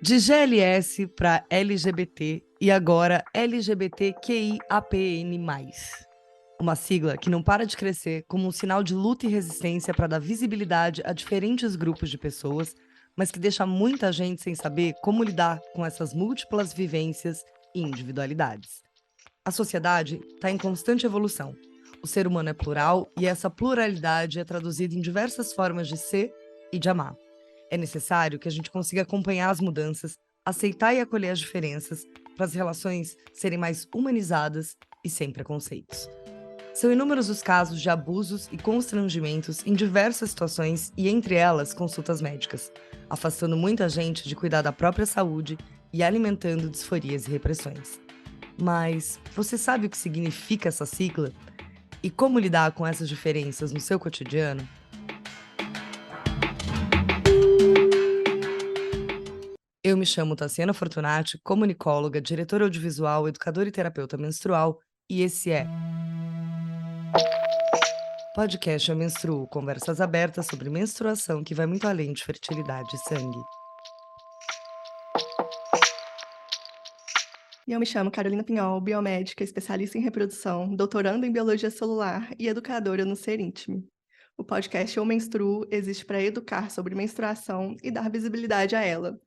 De GLS para LGBT e agora LGBTQIAPN+. Uma sigla que não para de crescer como um sinal de luta e resistência para dar visibilidade a diferentes grupos de pessoas, mas que deixa muita gente sem saber como lidar com essas múltiplas vivências e individualidades. A sociedade está em constante evolução. O ser humano é plural e essa pluralidade é traduzida em diversas formas de ser e de amar. É necessário que a gente consiga acompanhar as mudanças, aceitar e acolher as diferenças, para as relações serem mais humanizadas e sem preconceitos. São inúmeros os casos de abusos e constrangimentos em diversas situações e, entre elas, consultas médicas, afastando muita gente de cuidar da própria saúde e alimentando disforias e repressões. Mas você sabe o que significa essa sigla? E como lidar com essas diferenças no seu cotidiano? Eu me chamo Tassiana Fortunati, comunicóloga, diretora audiovisual, educadora e terapeuta menstrual, e esse é Podcast Eu Menstruo, conversas abertas sobre menstruação que vai muito além de fertilidade e sangue. E eu me chamo Carolina Pinhol, biomédica, especialista em reprodução, doutoranda em biologia celular e educadora no Ser Íntimo. O podcast Eu Menstruo existe para educar sobre menstruação e dar visibilidade a ela.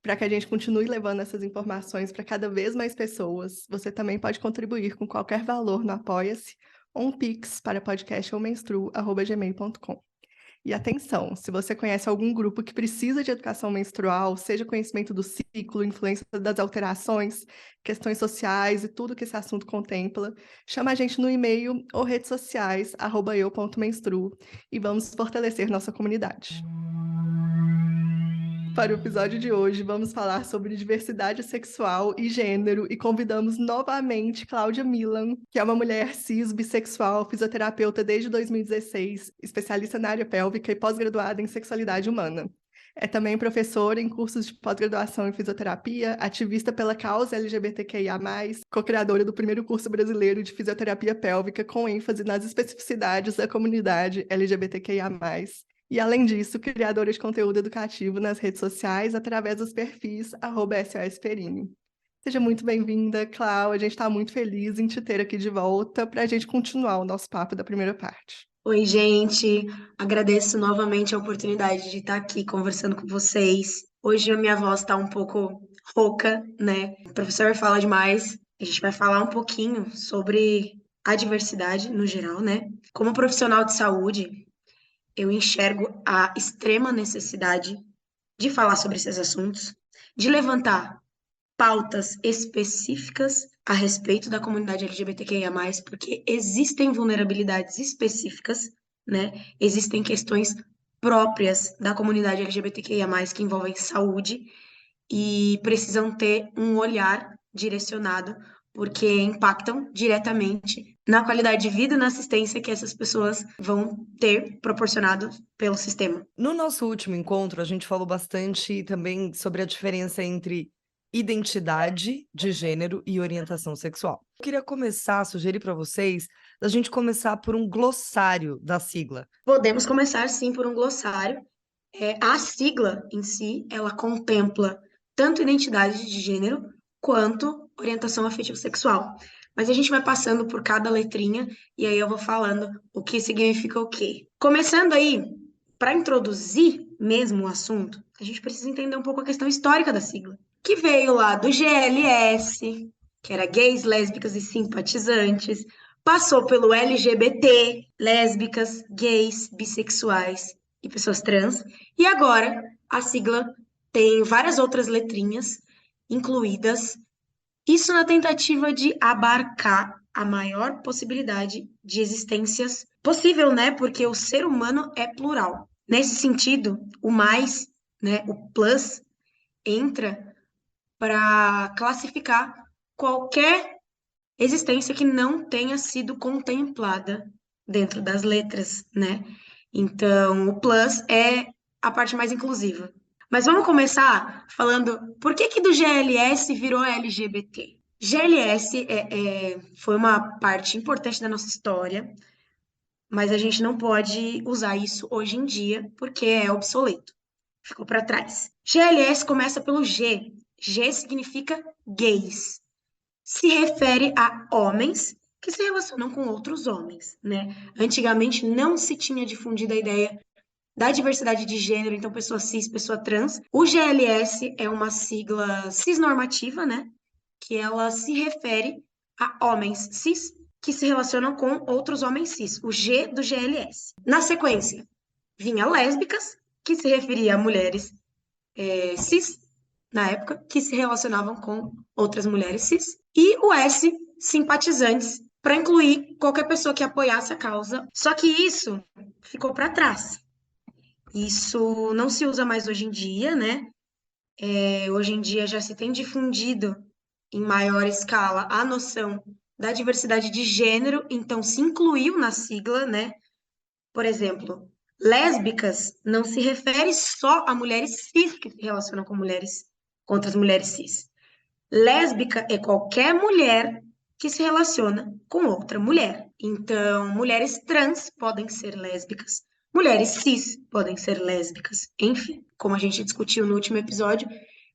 Para que a gente continue levando essas informações para cada vez mais pessoas, você também pode contribuir com qualquer valor no Apoia-se ou um Pix para podcasteumenstruo@gmail.com. E atenção, se você conhece algum grupo que precisa de educação menstrual, seja conhecimento do ciclo, influência das alterações, questões sociais e tudo que esse assunto contempla, chama a gente no e-mail ou redes sociais, @eu.menstruo, e vamos fortalecer nossa comunidade. Para o episódio de hoje, vamos falar sobre diversidade sexual e gênero e convidamos novamente Cláudia Milan, que é uma mulher cis, bissexual, fisioterapeuta desde 2016, especialista na área pélvica e pós-graduada em sexualidade humana. É também professora em cursos de pós-graduação em fisioterapia, ativista pela causa LGBTQIA+, co-criadora do primeiro curso brasileiro de fisioterapia pélvica com ênfase nas especificidades da comunidade LGBTQIA+. E, além disso, criadora de conteúdo educativo nas redes sociais através dos perfis @SOSPerini. Seja muito bem-vinda, Clau. A gente está muito feliz em te ter aqui de volta para a gente continuar o nosso papo da primeira parte. Oi, gente. Agradeço novamente a oportunidade de estar aqui conversando com vocês. Hoje a minha voz está um pouco rouca, né? O professor fala demais. A gente vai falar um pouquinho sobre a diversidade no geral, né? Como profissional de saúde, eu enxergo a extrema necessidade de falar sobre esses assuntos, de levantar pautas específicas a respeito da comunidade LGBTQIA+, porque existem vulnerabilidades específicas, né? Existem questões próprias da comunidade LGBTQIA+, que envolvem saúde e precisam ter um olhar direcionado, porque impactam diretamente na qualidade de vida e na assistência que essas pessoas vão ter proporcionado pelo sistema. No nosso último encontro, a gente falou bastante também sobre a diferença entre identidade de gênero e orientação sexual. Eu queria começar a sugerir para vocês a gente começar por um glossário da sigla. Podemos começar, sim, por um glossário. A sigla em si, ela contempla tanto identidade de gênero quanto orientação afetivo-sexual. Mas a gente vai passando por cada letrinha e aí eu vou falando o que significa o quê. Começando aí, para introduzir mesmo o assunto, a gente precisa entender um pouco a questão histórica da sigla, que veio lá do GLS, que era gays, lésbicas e simpatizantes, passou pelo LGBT, lésbicas, gays, bissexuais e pessoas trans, e agora a sigla tem várias outras letrinhas incluídas, isso na tentativa de abarcar a maior possibilidade de existências possível, né? Porque o ser humano é plural. Nesse sentido, o mais, né, o plus, entra para classificar qualquer existência que não tenha sido contemplada dentro das letras, né? Então, o plus é a parte mais inclusiva. Mas vamos começar falando por que que do GLS virou LGBT? GLS foi uma parte importante da nossa história, mas a gente não pode usar isso hoje em dia porque é obsoleto. ficou para trás. GLS começa pelo G. G significa gays. Se refere a homens que se relacionam com outros homens, né? Antigamente não se tinha difundido a ideia da diversidade de gênero, então pessoa cis, pessoa trans. O GLS é uma sigla cisnormativa, né? Que ela se refere a homens cis que se relacionam com outros homens cis, o G do GLS. Na sequência, vinha lésbicas, que se referia a mulheres cis, na época, que se relacionavam com outras mulheres cis, e o S, simpatizantes, para incluir qualquer pessoa que apoiasse a causa. Só que isso ficou para trás. Isso não se usa mais hoje em dia, né? Hoje em dia já se tem difundido em maior escala a noção da diversidade de gênero, então se incluiu na sigla, né? Por exemplo, lésbicas não se refere só a mulheres cis que se relacionam com outras mulheres cis. Lésbica é qualquer mulher que se relaciona com outra mulher. Então, mulheres trans podem ser lésbicas, mulheres cis podem ser lésbicas. Enfim, como a gente discutiu no último episódio,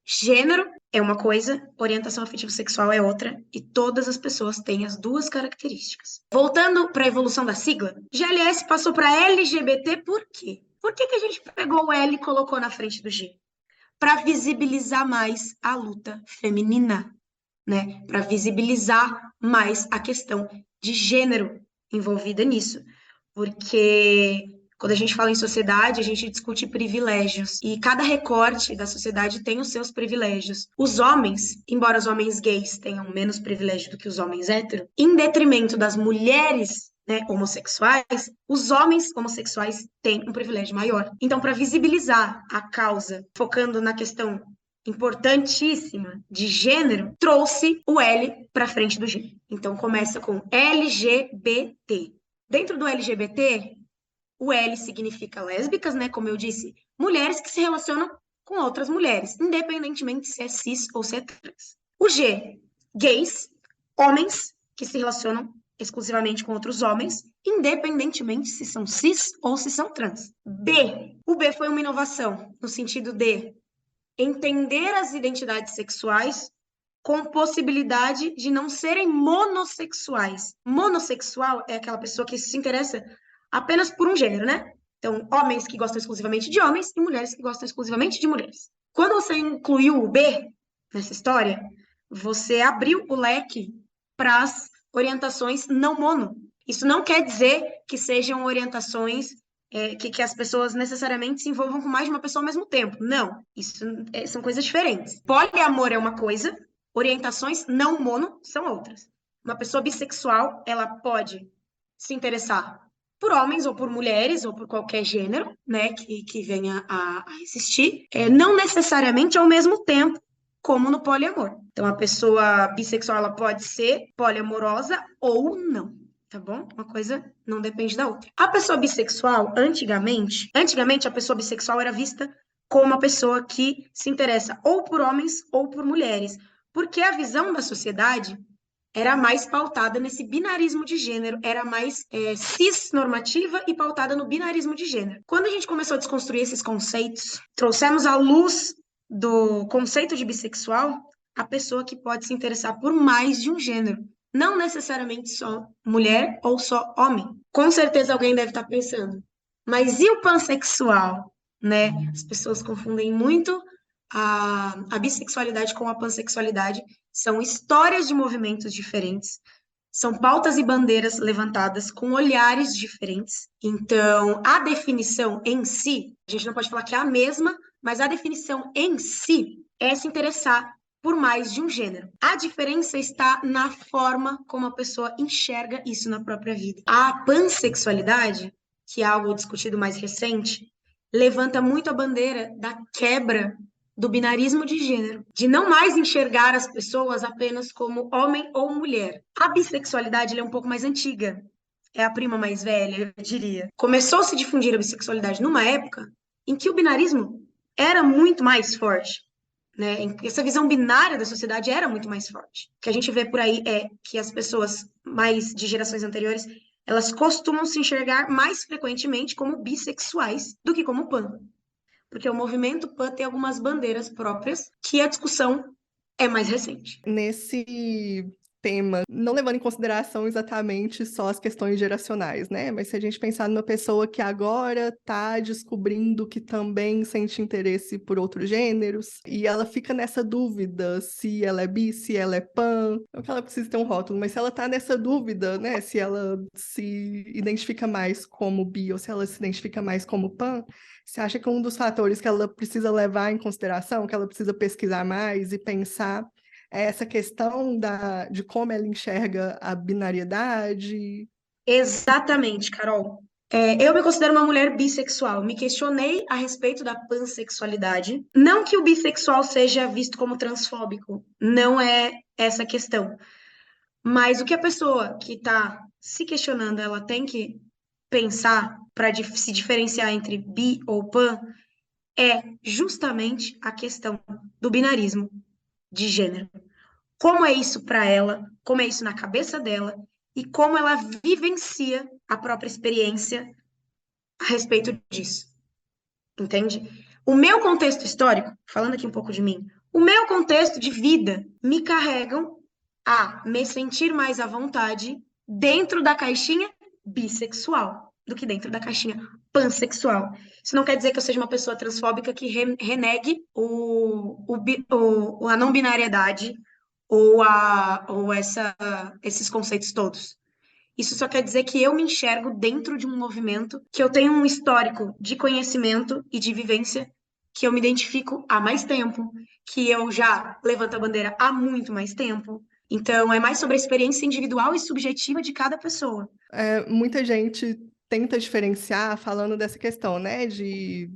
gênero é uma coisa, orientação afetivo-sexual é outra, e todas as pessoas têm as duas características. Voltando para a evolução da sigla, GLS passou para LGBT por quê? Por que a gente pegou o L e colocou na frente do G? Para visibilizar mais a luta feminina, né? Para visibilizar mais a questão de gênero envolvida nisso. Porque quando a gente fala em sociedade, a gente discute privilégios. E cada recorte da sociedade tem os seus privilégios. Os homens, embora os homens gays tenham menos privilégio do que os homens héteros, em detrimento das mulheres, né, homossexuais, os homens homossexuais têm um privilégio maior. Então, para visibilizar a causa, focando na questão importantíssima de gênero, trouxe o L para frente do G. Então, começa com LGBT. Dentro do LGBT, o L significa lésbicas, né? Como eu disse, mulheres que se relacionam com outras mulheres, independentemente se é cis ou se é trans. O G, gays, homens que se relacionam exclusivamente com outros homens, independentemente se são cis ou se são trans. B, o B foi uma inovação, no sentido de entender as identidades sexuais com possibilidade de não serem monossexuais. Monossexual é aquela pessoa que se interessa apenas por um gênero, né? Então, homens que gostam exclusivamente de homens e mulheres que gostam exclusivamente de mulheres. Quando você incluiu o B nessa história, você abriu o leque para as orientações não mono. Isso não quer dizer que sejam orientações que as pessoas necessariamente se envolvam com mais de uma pessoa ao mesmo tempo. Não, isso são coisas diferentes. Poliamor é uma coisa, orientações não mono são outras. Uma pessoa bissexual, ela pode se interessar por homens ou por mulheres ou por qualquer gênero, né, que venha a existir, não necessariamente ao mesmo tempo, como no poliamor. Então, a pessoa bissexual, ela pode ser poliamorosa ou não. Tá bom? Uma coisa não depende da outra. A pessoa bissexual, antigamente a pessoa bissexual era vista como uma pessoa que se interessa ou por homens ou por mulheres, porque a visão da sociedade era mais pautada nesse binarismo de gênero, era mais cis-normativa e pautada no binarismo de gênero. Quando a gente começou a desconstruir esses conceitos, trouxemos à luz do conceito de bissexual a pessoa que pode se interessar por mais de um gênero. Não necessariamente só mulher ou só homem. Com certeza alguém deve estar pensando, mas e o pansexual? Né? As pessoas confundem muito a bissexualidade com a pansexualidade. São histórias de movimentos diferentes, são pautas e bandeiras levantadas com olhares diferentes. Então, a definição em si, a gente não pode falar que é a mesma, mas a definição em si é se interessar por mais de um gênero. A diferença está na forma como a pessoa enxerga isso na própria vida. A pansexualidade, que é algo discutido mais recente, levanta muito a bandeira da quebra do binarismo de gênero, de não mais enxergar as pessoas apenas como homem ou mulher. A bissexualidade é um pouco mais antiga, é a prima mais velha, eu diria. Começou a se difundir a bissexualidade numa época em que o binarismo era muito mais forte. Né? Essa visão binária da sociedade era muito mais forte. O que a gente vê por aí é que as pessoas mais de gerações anteriores, elas costumam se enxergar mais frequentemente como bissexuais do que como pan. porque o movimento PAN tem algumas bandeiras próprias que a discussão é mais recente. Nesse tema, não levando em consideração exatamente só as questões geracionais, né? Mas se a gente pensar numa pessoa que agora está descobrindo que também sente interesse por outros gêneros, e ela fica nessa dúvida se ela é bi, se ela é pan, não que ela precise ter um rótulo, mas se ela está nessa dúvida, né? Se ela se identifica mais como bi ou se ela se identifica mais como pan, você acha que um dos fatores que ela precisa levar em consideração, que ela precisa pesquisar mais e pensar, é essa questão de como ela enxerga a binariedade? Exatamente, Carol. Eu me considero uma mulher bissexual. Me questionei a respeito da pansexualidade. Não que o bissexual seja visto como transfóbico, não é essa a questão. Mas o que a pessoa que está se questionando, ela tem que pensar para se diferenciar entre bi ou pan, é justamente a questão do binarismo de gênero. Como é isso para ela, como é isso na cabeça dela e como ela vivencia a própria experiência a respeito disso, entende? O meu contexto histórico, falando aqui um pouco de mim, o meu contexto de vida me carregam a me sentir mais à vontade dentro da caixinha bissexual do que dentro da caixinha pansexual. Isso não quer dizer que eu seja uma pessoa transfóbica que renegue a não binariedade esses conceitos todos. Isso só quer dizer que eu me enxergo dentro de um movimento, que eu tenho um histórico de conhecimento e de vivência, que eu me identifico há mais tempo, que eu já levanto a bandeira há muito mais tempo. Então, é mais sobre a experiência individual e subjetiva de cada pessoa. Muita gente tenta diferenciar falando dessa questão, né? De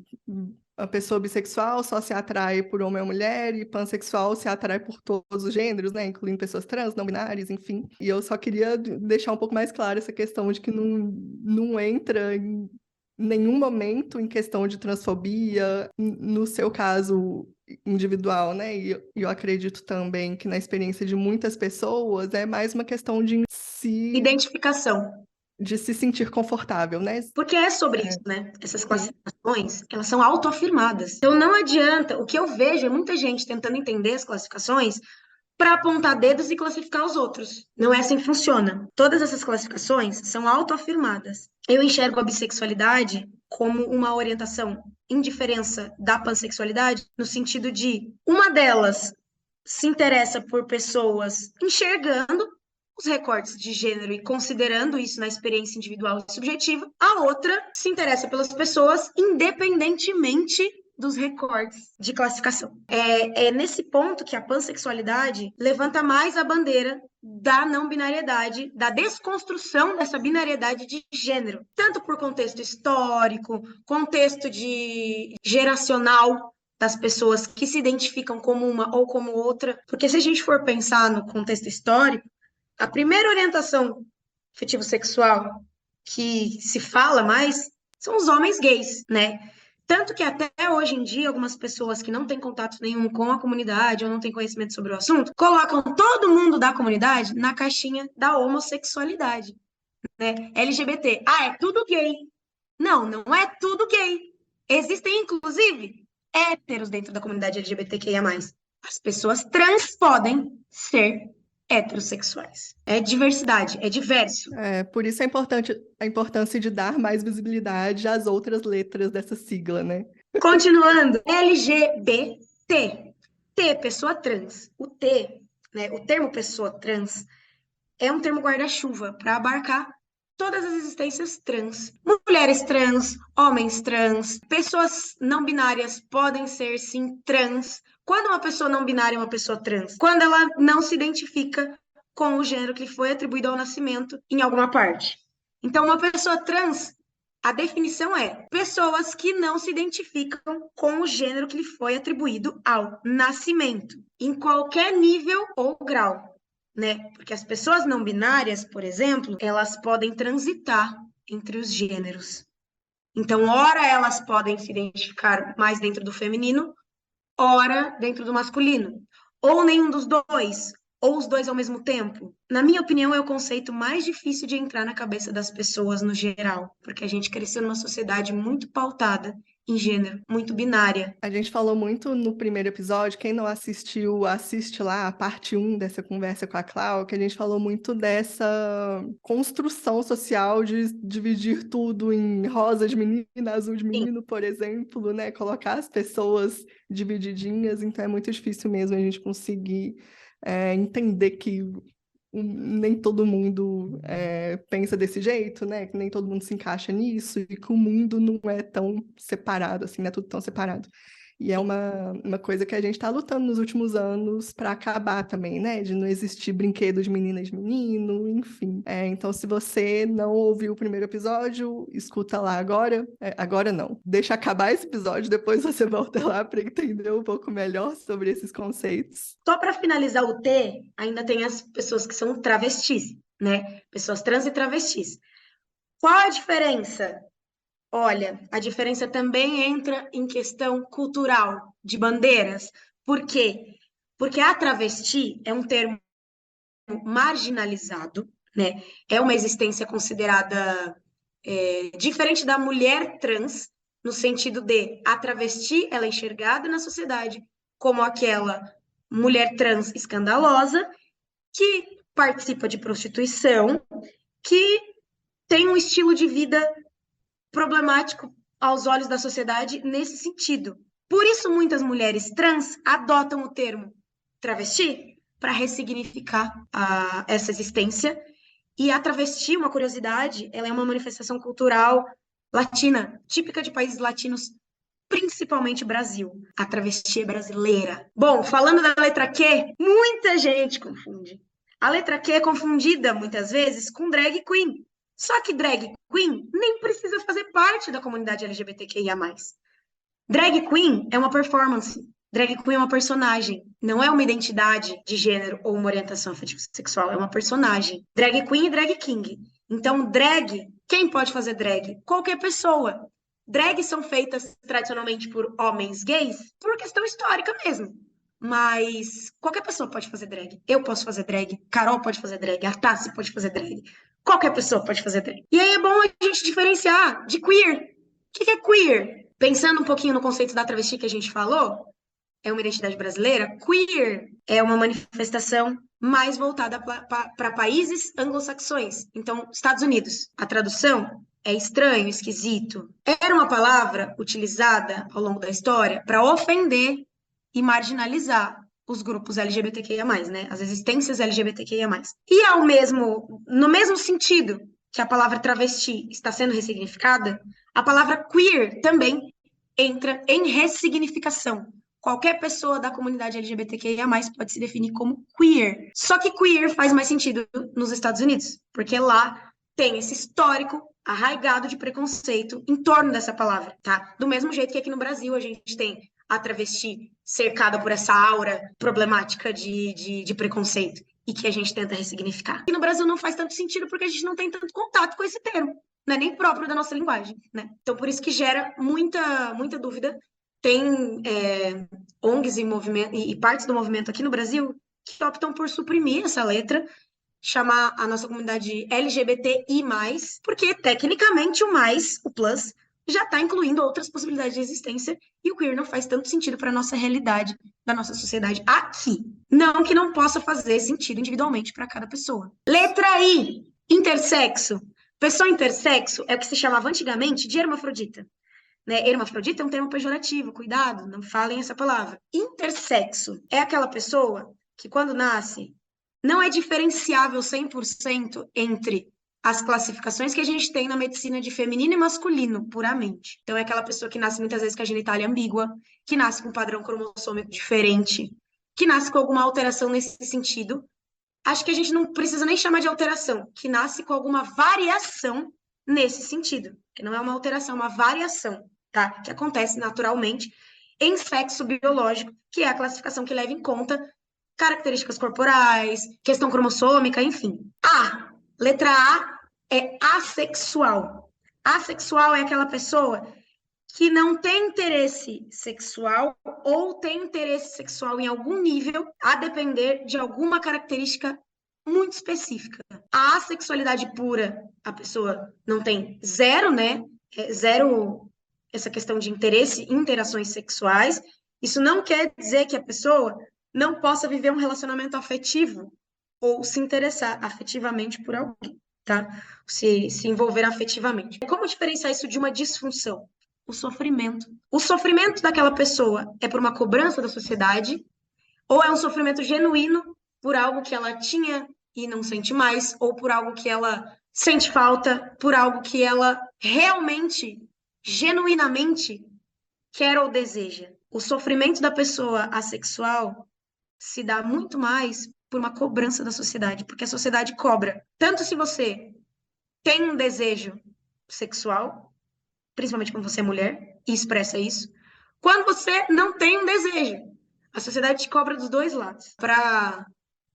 a pessoa bissexual só se atrai por homem ou mulher e pansexual se atrai por todos os gêneros, né? Incluindo pessoas trans, não binárias, enfim. E eu só queria deixar um pouco mais claro essa questão de que não entra em nenhum momento em questão de transfobia, no seu caso individual, né? E eu acredito também que na experiência de muitas pessoas é mais uma questão Identificação. de se sentir confortável, né? Porque é sobre isso, né? Essas Sim. classificações, elas são autoafirmadas. Então, não adianta. O que eu vejo é muita gente tentando entender as classificações para apontar dedos e classificar os outros. Não é assim que funciona. Todas essas classificações são autoafirmadas. Eu enxergo a bissexualidade como uma orientação em diferença da pansexualidade, no sentido de uma delas se interessa por pessoas enxergando os recortes de gênero e considerando isso na experiência individual e subjetiva, a outra se interessa pelas pessoas independentemente dos recortes de classificação. É nesse ponto que a pansexualidade levanta mais a bandeira da não binariedade, da desconstrução dessa binariedade de gênero, tanto por contexto histórico, contexto geracional das pessoas que se identificam como uma ou como outra, porque se a gente for pensar no contexto histórico, a primeira orientação afetivo-sexual que se fala mais são os homens gays, né? Tanto que até hoje em dia, algumas pessoas que não têm contato nenhum com a comunidade ou não têm conhecimento sobre o assunto, colocam todo mundo da comunidade na caixinha da homossexualidade, né? LGBT. Ah, é tudo gay. Não, não é tudo gay. Existem, inclusive, héteros dentro da comunidade LGBTQIA+. As pessoas trans podem ser heterossexuais. É diversidade, é diverso. Por isso é importante a importância de dar mais visibilidade às outras letras dessa sigla, né? Continuando, LGBT. T, pessoa trans. O T, né, o termo pessoa trans, é um termo guarda-chuva para abarcar todas as existências trans. Mulheres trans, homens trans, pessoas não binárias podem ser, sim, trans. Quando uma pessoa não binária é uma pessoa trans? Quando ela não se identifica com o gênero que lhe foi atribuído ao nascimento em alguma parte. Então, uma pessoa trans, a definição é pessoas que não se identificam com o gênero que lhe foi atribuído ao nascimento, em qualquer nível ou grau, né? Porque as pessoas não binárias, por exemplo, elas podem transitar entre os gêneros. Então, ora elas podem se identificar mais dentro do feminino, ora dentro do masculino. Ou nenhum dos dois, Ou os dois ao mesmo tempo? Na minha opinião, é o conceito mais difícil de entrar na cabeça das pessoas no geral, porque a gente cresceu numa sociedade muito pautada em gênero, muito binária. A gente falou muito no primeiro episódio, quem não assistiu, assiste lá a parte 1 dessa conversa com a Clau, que a gente falou muito dessa construção social de dividir tudo em rosa de menina, azul de menino, por exemplo, né? Colocar as pessoas divididinhas, então é muito difícil mesmo a gente conseguir entender que nem todo mundo pensa desse jeito, né? Que nem todo mundo se encaixa nisso e que o mundo não é tão separado, assim, não é tudo tão separado. E é uma coisa que a gente está lutando nos últimos anos para acabar também, né? De não existir brinquedo de menina e de menino, enfim. Então, se você não ouviu o primeiro episódio, escuta lá agora. Agora não. Deixa acabar esse episódio, depois você volta lá para entender um pouco melhor sobre esses conceitos. Só para finalizar o T, ainda tem as pessoas que são travestis, né? Pessoas trans e travestis. Qual a diferença? Olha, a diferença também entra em questão cultural, de bandeiras. Por quê? Porque a travesti é um termo marginalizado, né? É uma existência considerada diferente da mulher trans, no sentido de a travesti ela é enxergada na sociedade como aquela mulher trans escandalosa que participa de prostituição, que tem um estilo de vida problemático aos olhos da sociedade nesse sentido. Por isso, muitas mulheres trans adotam o termo travesti para ressignificar essa existência. E a travesti, uma curiosidade, ela é uma manifestação cultural latina, típica de países latinos, principalmente Brasil. A travesti é brasileira. Bom, falando da letra Q, muita gente confunde. A letra Q é confundida, muitas vezes, com drag queen. Só que drag queen nem precisa fazer parte da comunidade LGBTQIA+. Drag queen é uma performance. Drag queen é uma personagem. Não é uma identidade de gênero ou uma orientação afetivo-sexual. É uma personagem. Drag queen e drag king. Então, drag, quem pode fazer drag? Qualquer pessoa. Drags são feitas tradicionalmente por homens gays por questão histórica mesmo. Mas qualquer pessoa pode fazer drag. Eu posso fazer drag. Carol pode fazer drag. A Tassi pode fazer drag. Qualquer pessoa pode fazer drag. E aí é bom a gente diferenciar de queer. O que é queer? Pensando um pouquinho no conceito da travesti que a gente falou, é uma identidade brasileira. Queer é uma manifestação mais voltada para países anglo-saxões. Então, Estados Unidos. A tradução é estranho, esquisito. Era uma palavra utilizada ao longo da história para ofender e marginalizar os grupos LGBTQIA+, né? As existências LGBTQIA+. E no mesmo sentido que a palavra travesti está sendo ressignificada, a palavra queer também entra em ressignificação. Qualquer pessoa da comunidade LGBTQIA+, pode se definir como queer. Só que queer faz mais sentido nos Estados Unidos, porque lá tem esse histórico arraigado de preconceito em torno dessa palavra, tá? Do mesmo jeito que aqui no Brasil a gente tem a travesti cercada por essa aura problemática de preconceito e que a gente tenta ressignificar. E no Brasil não faz tanto sentido porque a gente não tem tanto contato com esse termo, não é nem próprio da nossa linguagem, né? Então, por isso que gera muita dúvida. Tem ONGs e partes do movimento aqui no Brasil que optam por suprimir essa letra, chamar a nossa comunidade LGBTI+, porque tecnicamente o plus, já está incluindo outras possibilidades de existência e o queer não faz tanto sentido para a nossa realidade, da nossa sociedade aqui. Não que não possa fazer sentido individualmente para cada pessoa. Letra I, intersexo. Pessoa intersexo é o que se chamava antigamente de hermafrodita. Né? Hermafrodita é um termo pejorativo, cuidado, não falem essa palavra. Intersexo é aquela pessoa que quando nasce não é diferenciável 100% entre as classificações que a gente tem na medicina de feminino e masculino, puramente. Então, é aquela pessoa que nasce muitas vezes com a genitália ambígua, que nasce com um padrão cromossômico diferente, que nasce com alguma alteração nesse sentido. Acho que a gente não precisa nem chamar de alteração, que nasce com alguma variação nesse sentido, que não é uma alteração, é uma variação, tá? Que acontece naturalmente em sexo biológico, que é a classificação que leva em conta características corporais, questão cromossômica, enfim. Letra A é assexual. Assexual é aquela pessoa que não tem interesse sexual ou tem interesse sexual em algum nível, a depender de alguma característica muito específica. A assexualidade pura, a pessoa não tem zero, né? Zero essa questão de interesse em interações sexuais. Isso não quer dizer que a pessoa não possa viver um relacionamento afetivo ou se interessar afetivamente por alguém, tá? Se envolver afetivamente. Como diferenciar isso de uma disfunção? O sofrimento. O sofrimento daquela pessoa é por uma cobrança da sociedade ou é um sofrimento genuíno por algo que ela tinha e não sente mais, ou por algo que ela sente falta, por algo que ela realmente, genuinamente quer ou deseja. O sofrimento da pessoa assexual se dá muito mais por uma cobrança da sociedade, porque a sociedade cobra. Tanto se você tem um desejo sexual, principalmente quando você é mulher, e expressa isso, quando você não tem um desejo. A sociedade te cobra dos dois lados. Para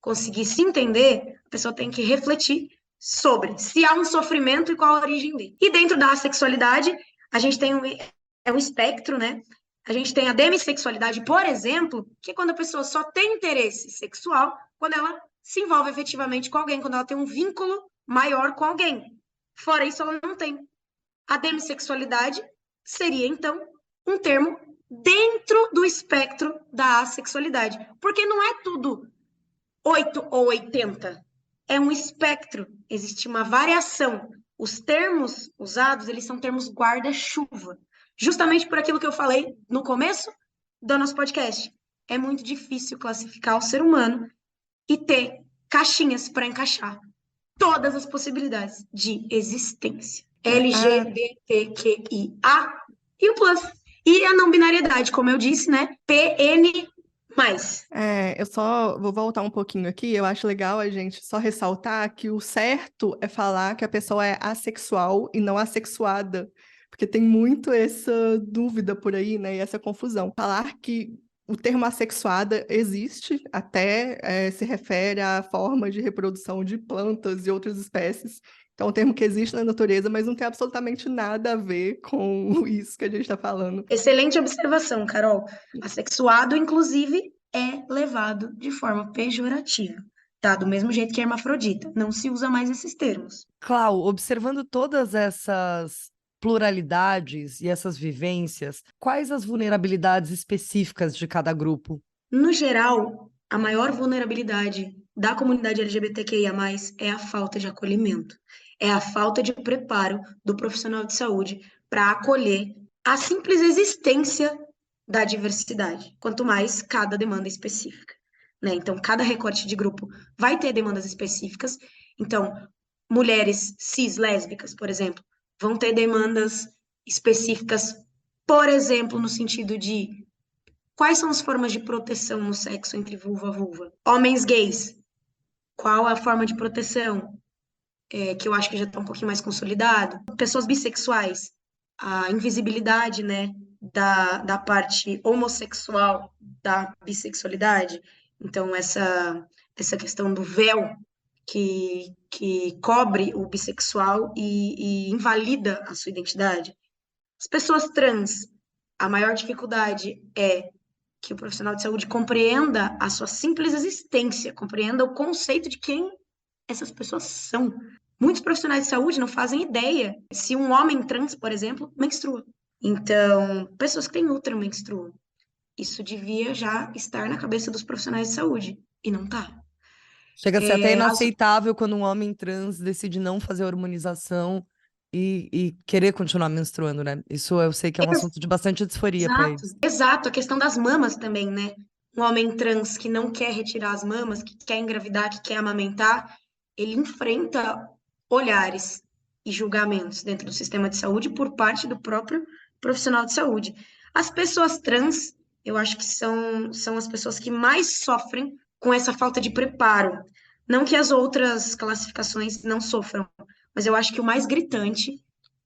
conseguir se entender, a pessoa tem que refletir sobre se há um sofrimento e qual a origem dele. E dentro da sexualidade, a gente tem um espectro, né? A gente tem a demissexualidade, por exemplo, que é quando a pessoa só tem interesse sexual quando ela se envolve efetivamente com alguém, quando ela tem um vínculo maior com alguém. Fora isso, ela não tem. A demissexualidade seria, então, um termo dentro do espectro da assexualidade. Porque não é tudo 8 ou 80. É um espectro. Existe uma variação. Os termos usados, eles são termos guarda-chuva. Justamente por aquilo que eu falei no começo do nosso podcast. É muito difícil classificar o ser humano e ter caixinhas para encaixar todas as possibilidades de existência. LGBTQIA e o plus. E a não binariedade, como eu disse, né? PN+. Eu só vou voltar um pouquinho aqui. Eu acho legal a gente só ressaltar que o certo é falar que a pessoa é assexual e não assexuada, porque tem muito essa dúvida por aí, né? E essa confusão. Falar que o termo assexuada existe, até se refere à forma de reprodução de plantas e outras espécies. Então, é um termo que existe na natureza, mas não tem absolutamente nada a ver com isso que a gente está falando. Excelente observação, Carol. Assexuado, inclusive, é levado de forma pejorativa, tá? Do mesmo jeito que hermafrodita. Não se usa mais esses termos. Clau, observando todas essas pluralidades e essas vivências, quais as vulnerabilidades específicas de cada grupo? No geral, a maior vulnerabilidade da comunidade LGBTQIA+, é a falta de acolhimento. É a falta de preparo do profissional de saúde para acolher a simples existência da diversidade, quanto mais cada demanda específica, né? Então, cada recorte de grupo vai ter demandas específicas. Então, mulheres cis lésbicas, por exemplo, vão ter demandas específicas, por exemplo, no sentido de quais são as formas de proteção no sexo entre vulva a vulva? Homens gays, qual a forma de proteção? Que eu acho que já está um pouquinho mais consolidado. Pessoas bissexuais, a invisibilidade, né, da parte homossexual da bissexualidade. Então, essa questão do véu que cobre o bissexual e invalida a sua identidade. As pessoas trans, a maior dificuldade é que o profissional de saúde compreenda a sua simples existência, compreenda o conceito de quem essas pessoas são. Muitos profissionais de saúde não fazem ideia se um homem trans, por exemplo, menstrua. Então, pessoas que têm útero menstruam. Isso devia já estar na cabeça dos profissionais de saúde, e não tá. Chega a ser até inaceitável quando um homem trans decide não fazer a hormonização e querer continuar menstruando, né? Isso eu sei que é um assunto de bastante disforia para Exato, eles. exato. A questão das mamas também, né? Um homem trans que não quer retirar as mamas, que quer engravidar, que quer amamentar, ele enfrenta olhares e julgamentos dentro do sistema de saúde por parte do próprio profissional de saúde. As pessoas trans, eu acho que são as pessoas que mais sofrem com essa falta de preparo. Não que as outras classificações não sofram, mas eu acho que o mais gritante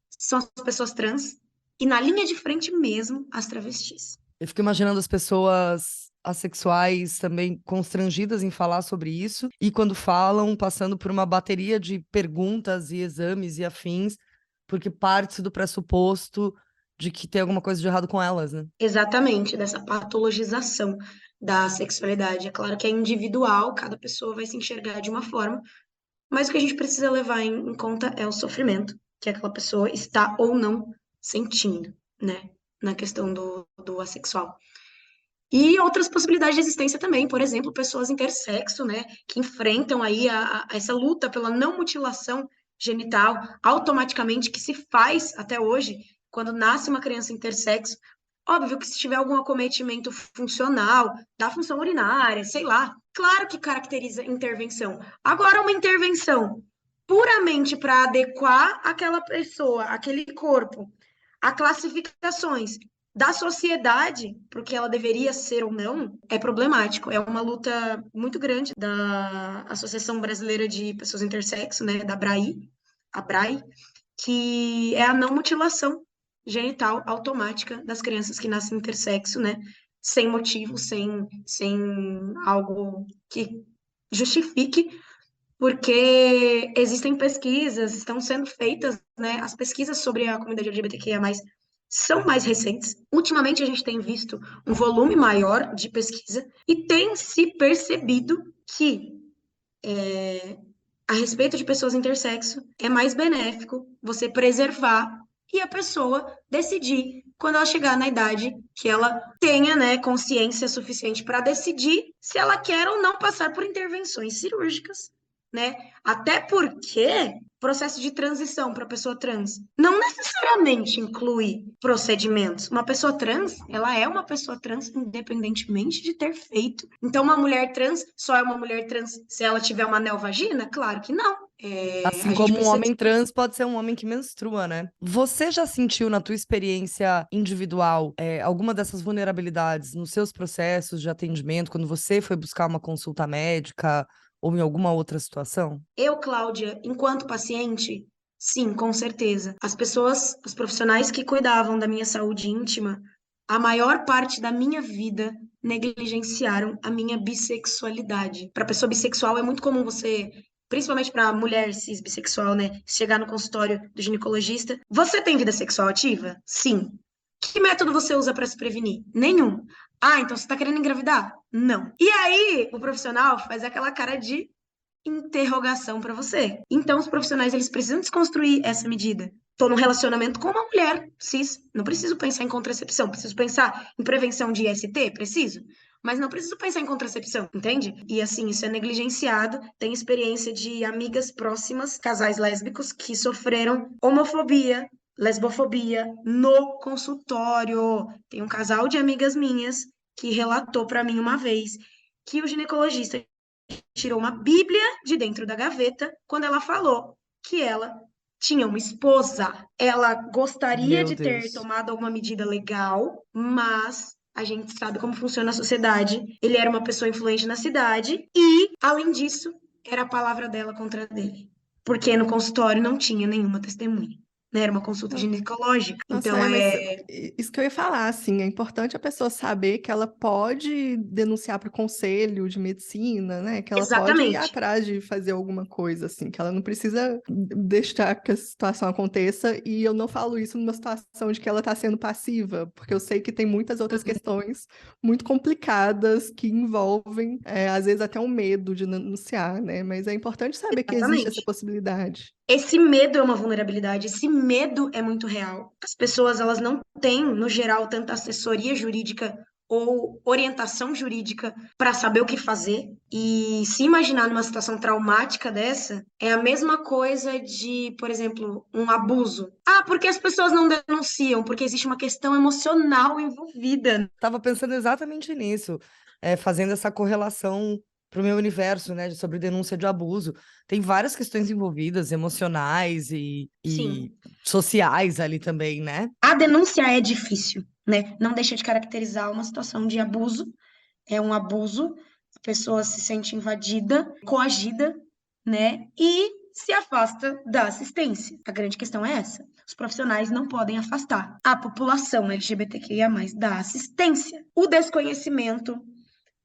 são as pessoas trans e na linha de frente mesmo as travestis. Eu fico imaginando as pessoas assexuais também constrangidas em falar sobre isso e quando falam, passando por uma bateria de perguntas e exames e afins, porque parte do pressuposto de que tem alguma coisa de errado com elas, né? Exatamente, dessa patologização da sexualidade. É claro que é individual, cada pessoa vai se enxergar de uma forma, mas o que a gente precisa levar em conta é o sofrimento que aquela pessoa está ou não sentindo, né? Na questão do assexual. E outras possibilidades de existência também, por exemplo, pessoas intersexo, né, que enfrentam aí essa luta pela não mutilação genital, automaticamente, que se faz até hoje, quando nasce uma criança intersexo. Óbvio que se tiver algum acometimento funcional, da função urinária, sei lá, claro que caracteriza intervenção. Agora, uma intervenção puramente para adequar aquela pessoa, aquele corpo, a classificações da sociedade, porque ela deveria ser ou não, é problemático. É uma luta muito grande da Associação Brasileira de Pessoas Intersexo, né, da ABRAI, a BRAI, que é a não mutilação genital automática das crianças que nascem intersexo, né, sem motivo, sem algo que justifique, porque existem pesquisas, estão sendo feitas, né? As pesquisas sobre a comunidade LGBTQIA+, são mais recentes. Ultimamente, a gente tem visto um volume maior de pesquisa e tem se percebido que, a respeito de pessoas intersexo, é mais benéfico você preservar e a pessoa decidir quando ela chegar na idade que ela tenha, né, consciência suficiente para decidir se ela quer ou não passar por intervenções cirúrgicas, né? Até porque processo de transição para pessoa trans não necessariamente inclui procedimentos. Uma pessoa trans, ela é uma pessoa trans independentemente de ter feito. Então, uma mulher trans só é uma mulher trans se ela tiver uma neovagina? Claro que não. Assim A gente como um precisa. homem trans pode ser um homem que menstrua, né? Você já sentiu na tua experiência individual alguma dessas vulnerabilidades nos seus processos de atendimento, quando você foi buscar uma consulta médica ou em alguma outra situação? Eu, Cláudia, enquanto paciente, sim, com certeza. As pessoas, os profissionais que cuidavam da minha saúde íntima, a maior parte da minha vida negligenciaram a minha bissexualidade. Para pessoa bissexual é muito comum você, principalmente para mulher cis bissexual, né, chegar no consultório do ginecologista. Você tem vida sexual ativa? Sim. Que método você usa para se prevenir? Nenhum. Ah, então você está querendo engravidar? Não. E aí, o profissional faz aquela cara de interrogação para você. Então, os profissionais eles precisam desconstruir essa medida. Estou num relacionamento com uma mulher cis, não preciso pensar em contracepção, preciso pensar em prevenção de IST, preciso, mas não preciso pensar em contracepção, entende? E assim, isso é negligenciado. Tem experiência de amigas próximas, casais lésbicos, que sofreram homofobia, lesbofobia no consultório. Tem um casal de amigas minhas que relatou para mim uma vez que o ginecologista tirou uma Bíblia de dentro da gaveta quando ela falou que ela tinha uma esposa. Ela gostaria Meu de ter Deus. tomado alguma medida legal, mas a gente sabe como funciona a sociedade. Ele era uma pessoa influente na cidade e, além disso, era a palavra dela contra a dele. Porque no consultório não tinha nenhuma testemunha, né? Era uma consulta ginecológica. Nossa, Então, mas isso que eu ia falar, assim, é importante a pessoa saber que ela pode denunciar para o conselho de medicina, né? Que ela pode ir exatamente. atrás de fazer alguma coisa, assim, que ela não precisa deixar que a situação aconteça. E eu não falo isso numa situação de que ela está sendo passiva, porque eu sei que tem muitas outras questões muito complicadas que envolvem, às vezes, até um medo de denunciar, né? Mas é importante saber que existe essa Exatamente. possibilidade. Esse medo é uma vulnerabilidade, esse medo é muito real. As pessoas, elas não têm, no geral, tanta assessoria jurídica ou orientação jurídica para saber o que fazer. E se imaginar numa situação traumática dessa, é a mesma coisa de, por exemplo, um abuso. Ah, porque as pessoas não denunciam? Porque existe uma questão emocional envolvida. Tava pensando exatamente nisso, fazendo essa correlação para o meu universo, né, sobre denúncia de abuso. Tem várias questões envolvidas, emocionais e Sim, sociais ali também, né? a denúncia é difícil, né? Não deixa de caracterizar uma situação de abuso. É um abuso, a pessoa se sente invadida, coagida, né? E se afasta da assistência. A grande questão é essa. Os profissionais não podem afastar a população LGBTQIA+, da assistência. O desconhecimento,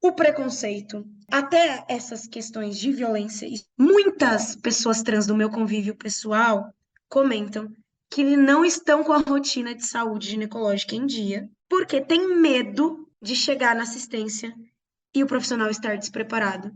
o preconceito, até essas questões de violência. Muitas pessoas trans do meu convívio pessoal comentam que não estão com a rotina de saúde ginecológica em dia, porque tem medo de chegar na assistência e o profissional estar despreparado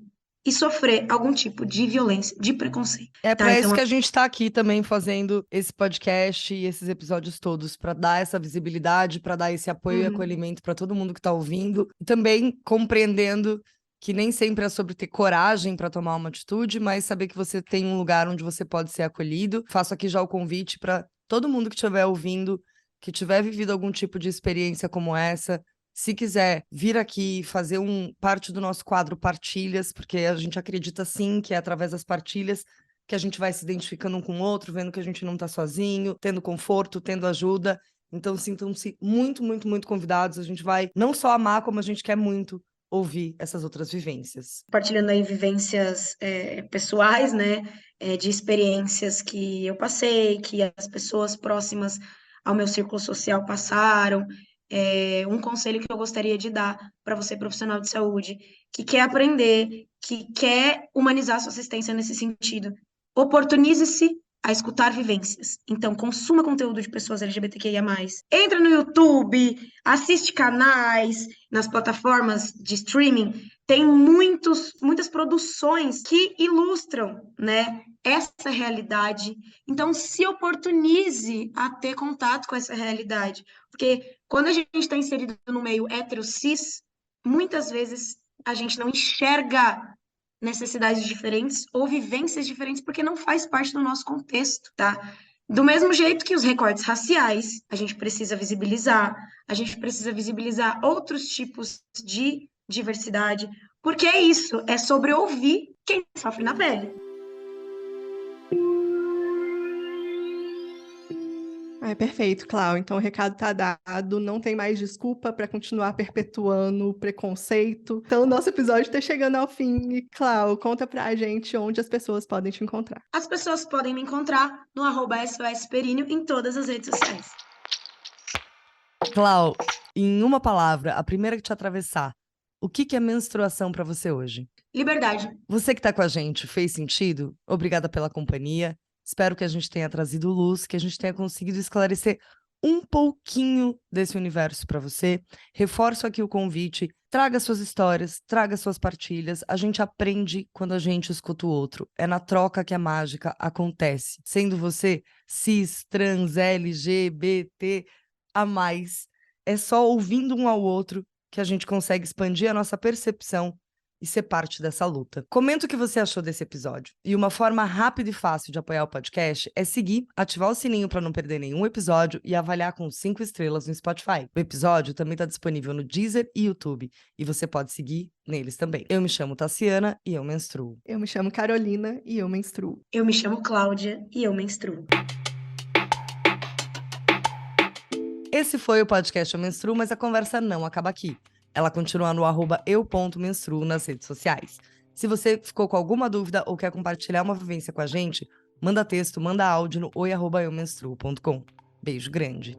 e sofrer algum tipo de violência, de preconceito. É Tá? para Então, isso que a gente está aqui também fazendo esse podcast e esses episódios todos, para dar essa visibilidade, para dar esse apoio e acolhimento para todo mundo que está ouvindo, e também compreendendo que nem sempre é sobre ter coragem para tomar uma atitude, mas saber que você tem um lugar onde você pode ser acolhido. Faço aqui já o convite para todo mundo que estiver ouvindo, que tiver vivido algum tipo de experiência como essa, se quiser vir aqui fazer parte do nosso quadro Partilhas, porque a gente acredita sim que é através das partilhas que a gente vai se identificando um com o outro, vendo que a gente não está sozinho, tendo conforto, tendo ajuda. Então sintam-se muito, muito, muito convidados. A gente vai não só amar, como a gente quer muito ouvir essas outras vivências. Compartilhando aí vivências pessoais, né, de experiências que eu passei, que as pessoas próximas ao meu círculo social passaram. Um conselho que eu gostaria de dar para você, profissional de saúde, que quer aprender, que quer humanizar sua assistência nesse sentido. Oportunize-se a escutar vivências. Então, consuma conteúdo de pessoas LGBTQIA+. Entra no YouTube, assiste canais, nas plataformas de streaming, tem muitas produções que ilustram, né, essa realidade. Então, se oportunize a ter contato com essa realidade. Porque quando a gente está inserido no meio hétero-cis, muitas vezes a gente não enxerga necessidades diferentes ou vivências diferentes porque não faz parte do nosso contexto, tá? Do mesmo jeito que os recortes raciais, a gente precisa visibilizar outros tipos de diversidade, porque é isso, é sobre ouvir quem sofre na pele. Perfeito, Clau. Então o recado tá dado, não tem mais desculpa para continuar perpetuando o preconceito. Então o nosso episódio está chegando ao fim. E, Clau, conta pra gente onde as pessoas podem te encontrar. As pessoas podem me encontrar no @SOSPeríneo em todas as redes sociais. Clau, em uma palavra, a primeira que te atravessar, o que é menstruação para você hoje? Liberdade. Você que está com a gente, fez sentido? Obrigada pela companhia. Espero que a gente tenha trazido luz, que a gente tenha conseguido esclarecer um pouquinho desse universo para você. Reforço aqui o convite, traga suas histórias, traga suas partilhas. A gente aprende quando a gente escuta o outro. É na troca que a mágica acontece. Sendo você cis, trans, LGBT, a mais. É só ouvindo um ao outro que a gente consegue expandir a nossa percepção e ser parte dessa luta. Comenta o que você achou desse episódio. E uma forma rápida e fácil de apoiar o podcast é seguir, ativar o sininho para não perder nenhum episódio e avaliar com 5 estrelas no Spotify. O episódio também está disponível no Deezer e YouTube, e você pode seguir neles também. Eu me chamo Tassiana e eu menstruo. Eu me chamo Carolina e eu menstruo. Eu me chamo Cláudia e eu menstruo. Esse foi o podcast Eu Menstruo, mas a conversa não acaba aqui. Ela continua no @eu.menstruo nas redes sociais. Se você ficou com alguma dúvida ou quer compartilhar uma vivência com a gente, manda texto, manda áudio no oi@eumenstruo.com. Beijo grande.